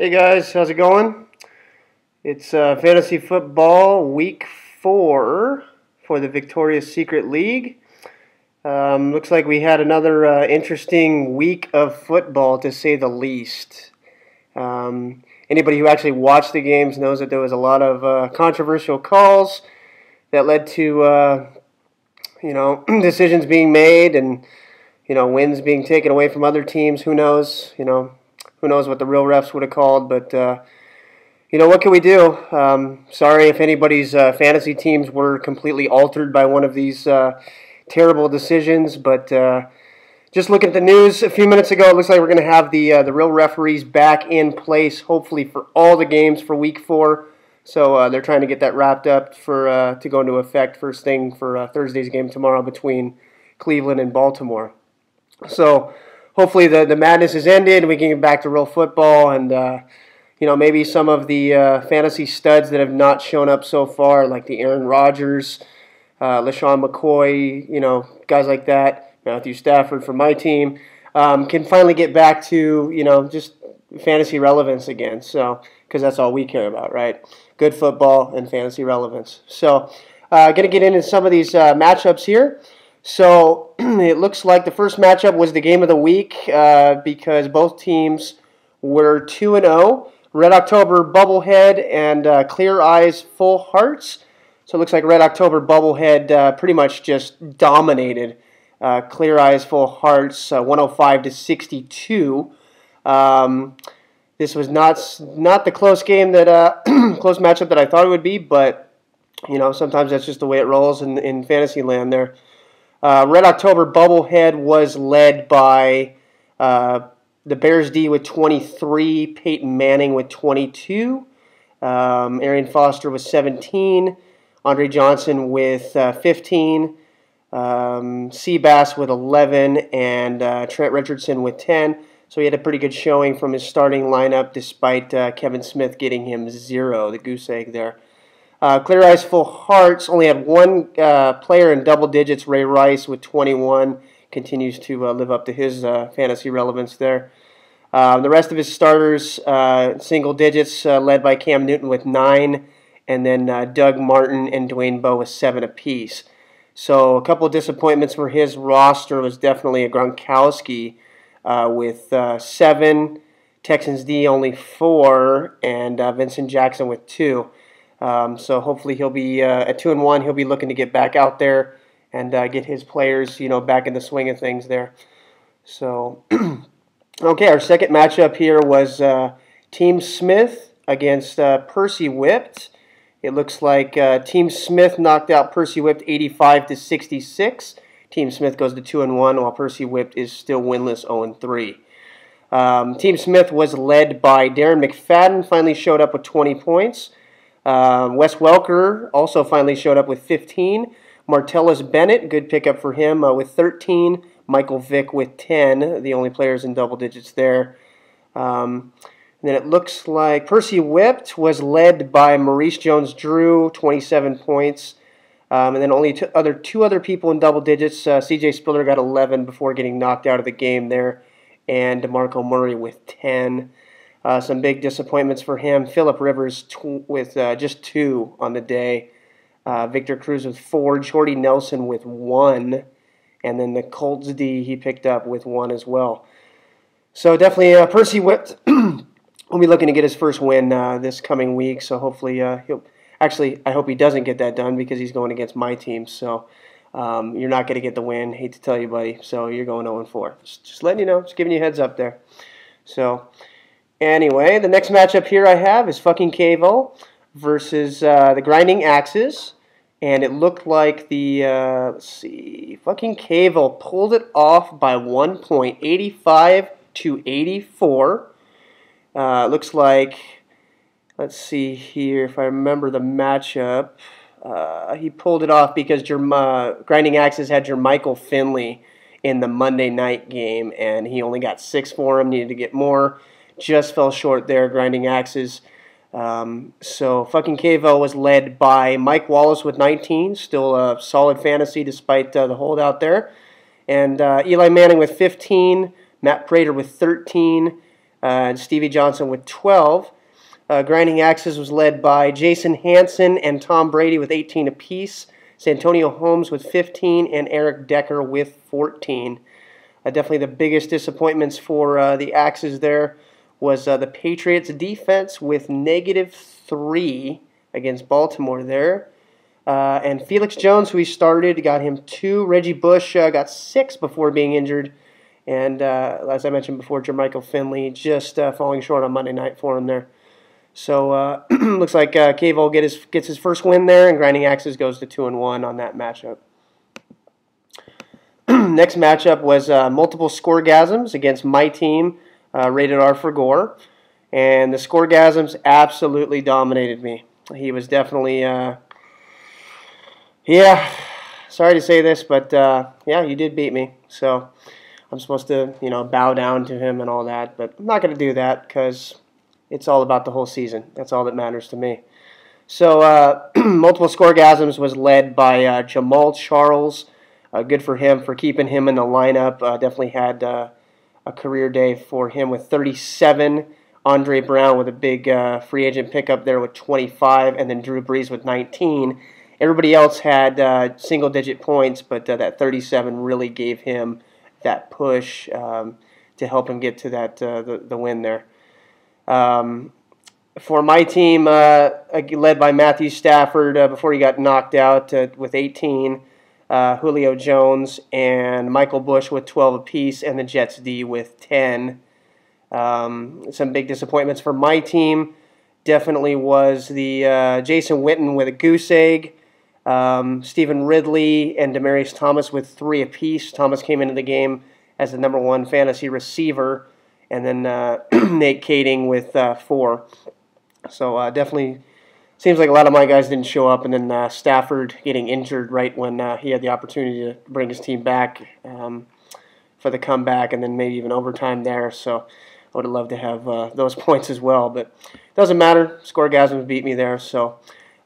Hey guys, how's it going? It's fantasy football week 4 for the Victoria's Secret League. Looks like we had another interesting week of football, to say the least. Anybody who actually watched the games knows that there was a lot of controversial calls that led to decisions being made and wins being taken away from other teams. Who knows? Who knows what the real refs would have called, but what can we do? Sorry if anybody's fantasy teams were completely altered by one of these terrible decisions, but just looking at the news a few minutes ago, it looks like we're going to have the real referees back in place, hopefully for all the games for Week 4. So they're trying to get that wrapped up to go into effect first thing for Thursday's game tomorrow between Cleveland and Baltimore. So hopefully the madness is ended and we can get back to real football and maybe some of the fantasy studs that have not shown up so far, like the Aaron Rodgers, LaShawn McCoy, guys like that, Matthew Stafford from my team, can finally get back to, just fantasy relevance again. So, because that's all we care about, right? Good football and fantasy relevance. So, going to get into some of these matchups here. So, it looks like the first matchup was the game of the week because both teams were 2-0. Red October Bubblehead and Clear Eyes Full Hearts. So it looks like Red October Bubblehead pretty much just dominated Clear Eyes Full Hearts 105-62. This was not the close game that close matchup that I thought it would be, but sometimes that's just the way it rolls in fantasy land there. Red October Bubblehead was led by the Bears D with 23, Peyton Manning with 22, Arian Foster with 17, Andre Johnson with 15, Seabass with 11, and Trent Richardson with 10. So he had a pretty good showing from his starting lineup despite Kevin Smith getting him 0, the goose egg there. Clear Eyes Full Hearts only had one player in double digits, Ray Rice with 21. Continues to live up to his fantasy relevance there. The rest of his starters, single digits, led by Cam Newton with 9, and then Doug Martin and Dwayne Bowe with 7 apiece. So a couple of disappointments for his roster was definitely a Gronkowski with 7, Texans D only 4, and Vincent Jackson with 2. So hopefully he'll be at 2-1. He'll be looking to get back out there and get his players, back in the swing of things there. So, okay, our second matchup here was Team Smith against Percy Whipped. It looks like Team Smith knocked out Percy Whipped 85-66. Team Smith goes to 2-1, while Percy Whipped is still winless 0-3. Team Smith was led by Darren McFadden, finally showed up with 20 points. Wes Welker also finally showed up with 15. Martellus Bennett, good pickup for him, with 13. Michael Vick with 10, the only players in double digits there. And then it looks like Percy Whipped was led by Maurice Jones-Drew, 27 points. And then only two other people in double digits. C.J. Spiller got 11 before getting knocked out of the game there. And DeMarco Murray with 10. Some big disappointments for him. Phillip Rivers with just 2 on the day. Victor Cruz with 4. Jordy Nelson with 1. And then the Colts D he picked up with 1 as well. So definitely Percy Whipped will be looking to get his first win this coming week. So hopefully he'll... Actually, I hope he doesn't get that done because he's going against my team. So you're not going to get the win. Hate to tell you, buddy. So you're going 0-4. Just letting you know. Just giving you a heads up there. So... anyway, the next matchup here I have is fucking Cavo versus the Grinding Axes. And it looked like the, fucking Cavo pulled it off by 1 point, 85-84. Looks like, let's see here, if I remember the matchup. He pulled it off because Grinding Axes had Jermichael Finley in the Monday night game. And he only got 6 for him, needed to get more. Just fell short there, Grinding Axes. So fucking Cavo was led by Mike Wallace with 19, still a solid fantasy despite the holdout there. And Eli Manning with 15, Matt Prater with 13, and Stevie Johnson with 12. Grinding Axes was led by Jason Hansen and Tom Brady with 18 apiece, Santonio Holmes with 15, and Eric Decker with 14. Definitely the biggest disappointments for the Axes there was the Patriots defense with -3 against Baltimore there. And Felix Jones, who he started, got him 2. Reggie Bush got 6 before being injured. And as I mentioned before, Jermichael Finley just falling short on Monday night for him there. So looks like Cavo gets his first win there, and Grinding Axes goes to 2-1 on that matchup. Next matchup was multiple scoregasms against my team, rated R for Gore. And the scoregasms absolutely dominated me. He was definitely, yeah, sorry to say this, but yeah, you did beat me. So I'm supposed to, bow down to him and all that, but I'm not going to do that because it's all about the whole season. That's all that matters to me. So multiple scoregasms was led by Jamal Charles. Good for him for keeping him in the lineup. Definitely had a career day for him with 37. Andre Brown with a big free agent pickup there with 25, and then Drew Brees with 19. Everybody else had single-digit points, but that 37 really gave him that push to help him get to that the win there. For my team, led by Matthew Stafford before he got knocked out with 18, Julio Jones and Michael Bush with 12 apiece, and the Jets D with 10. Some big disappointments for my team definitely was the Jason Witten with a goose egg, Stephen Ridley and Demaryius Thomas with 3 apiece. Thomas came into the game as the #1 fantasy receiver, and then Nate Kading with 4. So definitely seems like a lot of my guys didn't show up, and then Stafford getting injured right when he had the opportunity to bring his team back for the comeback, and then maybe even overtime there. So I would have loved to have those points as well, but it doesn't matter. Scoregasms beat me there, so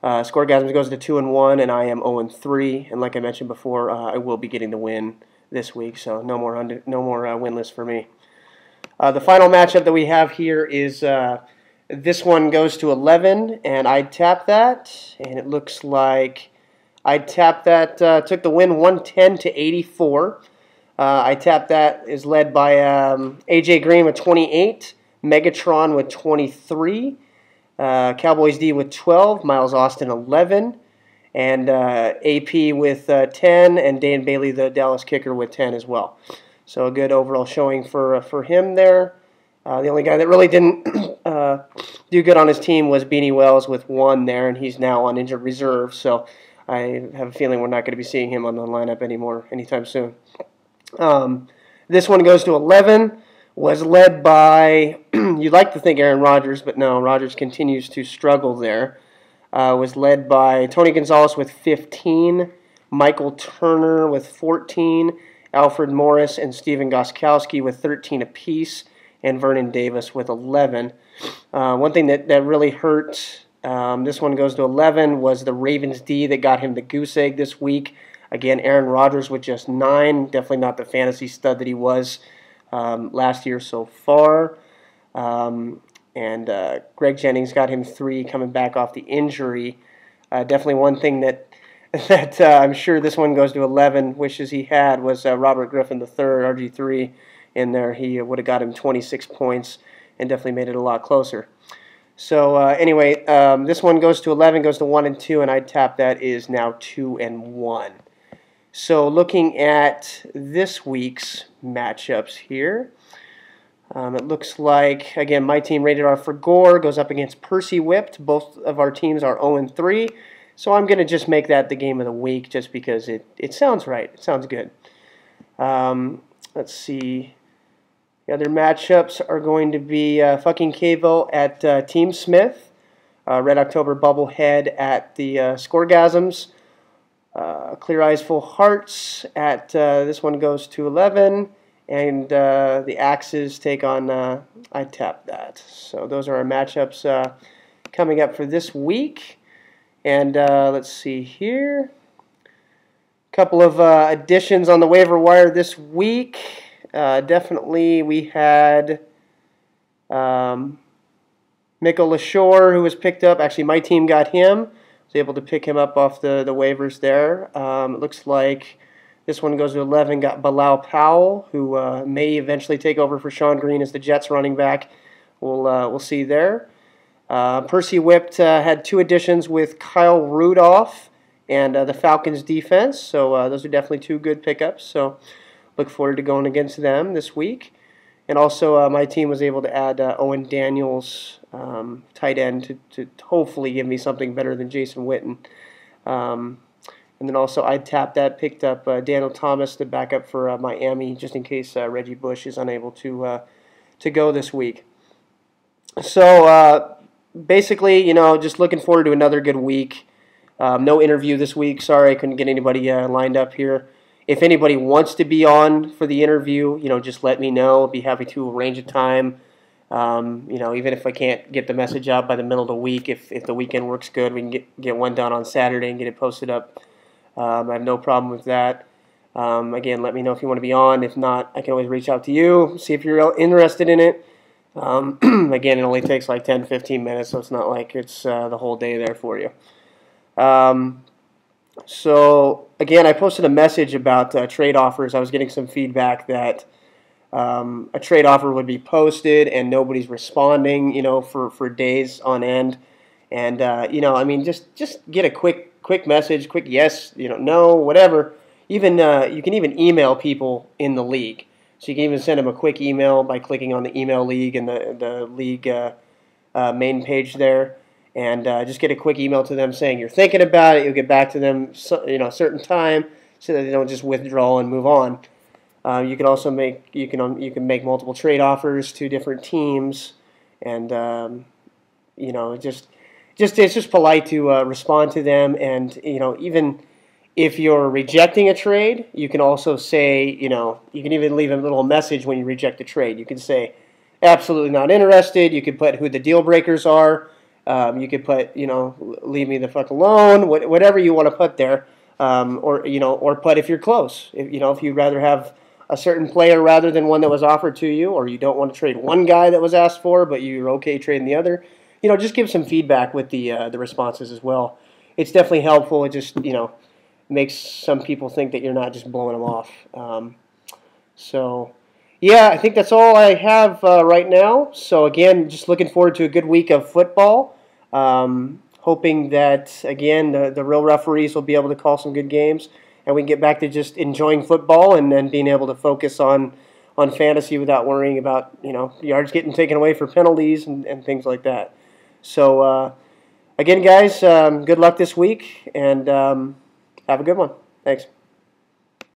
Scoregasms goes to 2-1, and I am 0-3. And like I mentioned before, I will be getting the win this week, so no more winless for me. The final matchup that we have here is this one goes to 11, and I tap that, and it looks like I tapped that, took the win 110-84. I tapped that is led by AJ Green with 28, Megatron with 23, Cowboys D with 12, Miles Austin 11, and AP with 10, and Dan Bailey, the Dallas kicker, with 10 as well. So a good overall showing for him there. The only guy that really didn't do good on his team was Beanie Wells with 1 there, and he's now on injured reserve. So I have a feeling we're not going to be seeing him on the lineup anymore anytime soon. This one goes to 11. Was led by, you'd like to think Aaron Rodgers, but no, Rodgers continues to struggle there. Was led by Tony Gonzalez with 15, Michael Turner with 14, Alfred Morris and Steven Gostkowski with 13 apiece, and Vernon Davis with 11. One thing that really hurt, this one goes to 11, was the Ravens D that got him the goose egg this week. Again, Aaron Rodgers with just 9, definitely not the fantasy stud that he was last year so far. And Greg Jennings got him 3 coming back off the injury. Definitely one thing that I'm sure this one goes to 11 wishes he had was Robert Griffin III, RG3, in there. He would have got him 26 points and definitely made it a lot closer. So anyway, this one goes to 11, goes to 1 and 2, and I tap that is now 2 and 1. So looking at this week's matchups here, it looks like, again, my team rated R for Gore goes up against Percy Whipped. Both of our teams are 0 and 3. So I'm going to just make that the game of the week just because it sounds right. It sounds good. Let's see. The other matchups are going to be Fucking Cavo at Team Smith, Red October Bubblehead at the Scoregasms, Clear Eyes Full Hearts at this one goes to 11, and the Axes take on I Tap That. So those are our matchups coming up for this week. And let's see here. A couple of additions on the waiver wire this week. Definitely we had Mikkel LaShore, who was picked up. Actually, my team got him. Was able to pick him up off the waivers there. It looks like this one goes to 11. Got Bilal Powell, who may eventually take over for Sean Green as the Jets running back. We'll see there. Percy Whipped had 2 additions with Kyle Rudolph and the Falcons defense. So those are definitely 2 good pickups. So look forward to going against them this week. And also my team was able to add Owen Daniels, tight end, to hopefully give me something better than Jason Witten. And then also I tapped that, picked up Daniel Thomas, the backup for Miami, just in case Reggie Bush is unable to go this week. So basically, just looking forward to another good week. No interview this week. Sorry I couldn't get anybody lined up here. If anybody wants to be on for the interview, just let me know. I'll be happy to arrange a time. Even if I can't get the message out by the middle of the week, if the weekend works good, we can get one done on Saturday and get it posted up. I have no problem with that. Again, let me know if you want to be on. If not, I can always reach out to you, see if you're interested in it. Again, it only takes like 10-15 minutes, so it's not like it's the whole day there for you. So, again, I posted a message about trade offers. I was getting some feedback that a trade offer would be posted and nobody's responding, for days on end. And, just get a quick message, quick yes, no, whatever. Even you can even email people in the league. So you can even send them a quick email by clicking on the email league and the league main page there. And just get a quick email to them saying you're thinking about it. You'll get back to them, a certain time, so that they don't just withdraw and move on. You can also make make multiple trade offers to different teams, and it's just polite to respond to them. And even if you're rejecting a trade, you can also say you can even leave a little message when you reject a trade. You can say absolutely not interested. You could put who the deal breakers are. You could put, leave me the fuck alone, whatever you want to put there, or put if you're close. If you'd rather have a certain player rather than one that was offered to you, or you don't want to trade one guy that was asked for, but you're okay trading the other, just give some feedback with the responses as well. It's definitely helpful. It just, makes some people think that you're not just blowing them off. Yeah, I think that's all I have right now. So, again, just looking forward to a good week of football. Hoping that, again, the real referees will be able to call some good games, and we can get back to just enjoying football and then being able to focus on fantasy without worrying about, yards getting taken away for penalties and things like that. So, again, guys, good luck this week, and have a good one. Thanks.